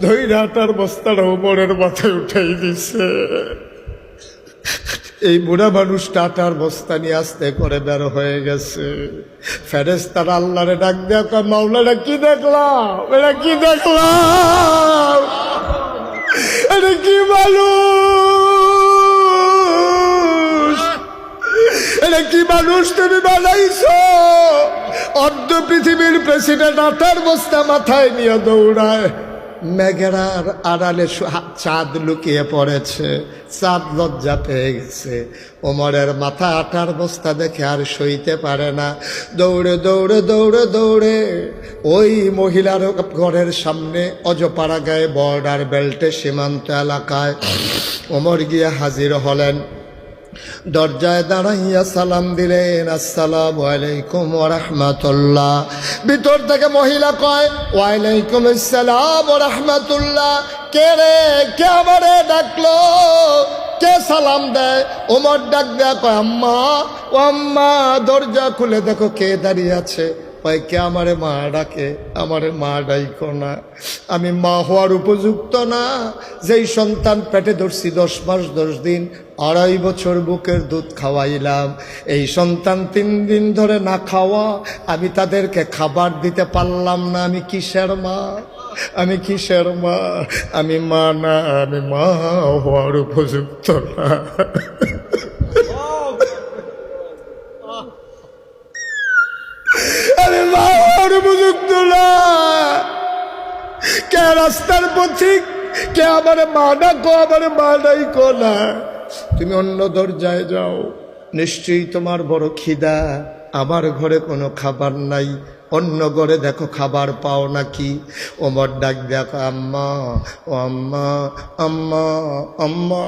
ধইরা আটার বস্তাটা ওমরের মাথায় উঠাই দিছে। এই বুড়া মানুষটা আটার বস্তা নিয়ে আস্তে করে বের হয়ে গেছে। ফেরেশতারা আল্লাহরে ডাক দেয়া কয়, মাওলানা কি দেখলাম, এটা কি দেখলাম, এটা কি মানুষ, এটা কি মানুষ তুমি বানাইছো? অর্ধ পৃথিবীর প্রেসিডেন্ট আটার বস্তা মাথায় নিয়ে দৌড়ায়, মেঘেরার আড়ালে চাঁদ লুকিয়ে পড়েছে, চাঁদ লজ্জা পেয়ে গেছে। ওমরের মাথা আটার বস্তা দেখে আর সইতে পারে না, দৌড়ে দৌড়ে দৌড়ে দৌড়ে ওই মহিলার ঘরের সামনে অজপাড়া গায়ে বর্ডার বেল্টে সীমান্ত এলাকায় ওমর গিয়ে হাজির হলেন। দরজায় দাঁড়াইয়া সালাম দিলেন, আসসালামু আলাইকুম ওয়া রাহমাতুল্লাহ। ভিতর থেকে মহিলা কয়, ওয়ালাইকুম আসসালাম ওয়া রাহমাতুল্লাহ। কে রে, কে আমারে ডাকলো, কে সালাম দেয়? ওমর ডাক দেয়া কয়, আম্মা, ও আম্মা, দরজা খুলে দেখো কে দাঁড়িয়ে আছে। কয়, কে আমারে মা ডাকে? আমারে মা ডাইকো না, আমি মা হওয়ার উপযুক্ত না। যেই সন্তান পেটে ধরছি 10 মাস 10 দিন, 2.5 বছর বুকের দুধ খাওয়াইলাম, এই সন্তান 3 দিন ধরে না খাওয়া, আমি তাদেরকে খাবার দিতে পারলাম না। আমি কিসের মা, আমি কিসের মা? আমি মা না, আমি মা হওয়ার উপযুক্ত না। আমি মা হওয়ার উপযুক্ত না। কে রাস্তার পথিক, কে আমারে মা ডাকো, আমারে মা ডাইকো না। তুমি অন্য দরজায় যাও, নিশ্চয়ই তোমার বড় খিদা, আমার ঘরে কোনো খাবার নাই, অন্য ঘরে দেখো খাবার পাও নাকি। ওমর ডাক দেখো, আম্মা, ও আম্মা, আম্মা, আম্মা,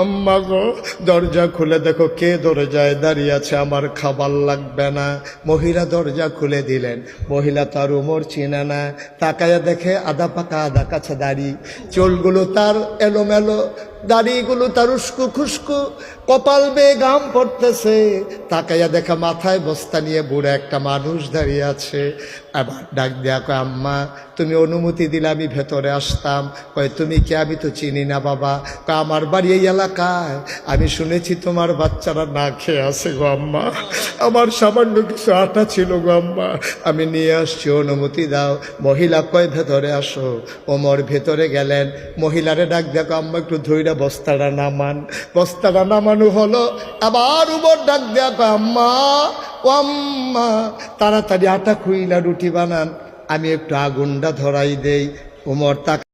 আম্মা গো, দরজা খুলে দেখো কে দরজায় দাঁড়িয়ে আছে, আমার খাবার লাগবে না। মহিলা দরজা খুলে দিলেন। মহিলা তার ওমর চিনে না, তাকায়া দেখে আধা পাকা আধা কাছে দাড়ি, চুলগুলো তার এলোমেলো, দাড়িগুলো তার উস্কু খুস্কু, কপাল বেয়ে ঘাম পড়তেছে। তাকাইয়া দেখা মাথায় বস্তা নিয়ে বুড়া একটা মানুষ দাঁড়িয়ে আছে। আবার ডাক দেয়া কয়, আম্মা, তুমি অনুমতি দিলে আমি ভেতরে আসতাম। কয়, তুমি কে? আমি তো চিনি না বাবা। কয়, আমার বাড়ি এই এলাকায়, আমি শুনেছি তোমার বাচ্চারা না খেয়ে আছে গো আম্মা, আমার সামান্য কিছু আটা ছিল গো আম্মা, আমি নিয়ে আসছি, অনুমতি দাও। মহিলা কয়, ভেতরে আসো। ওমর ভেতরে গেলেন। মহিলারে ডাক দেখো, আম্মা একটু ধৈর্য বস্তাটা নামান। বস্তাটা নামানো হলো। আবার ওমর ডাক দেয়া কয়, আম্মা, ও আম্মা, তাড়াতাড়ি আটা খুইলা রুটি বানান, আমি একটু আগুনটা ধরাই দেই। ওমর তাকে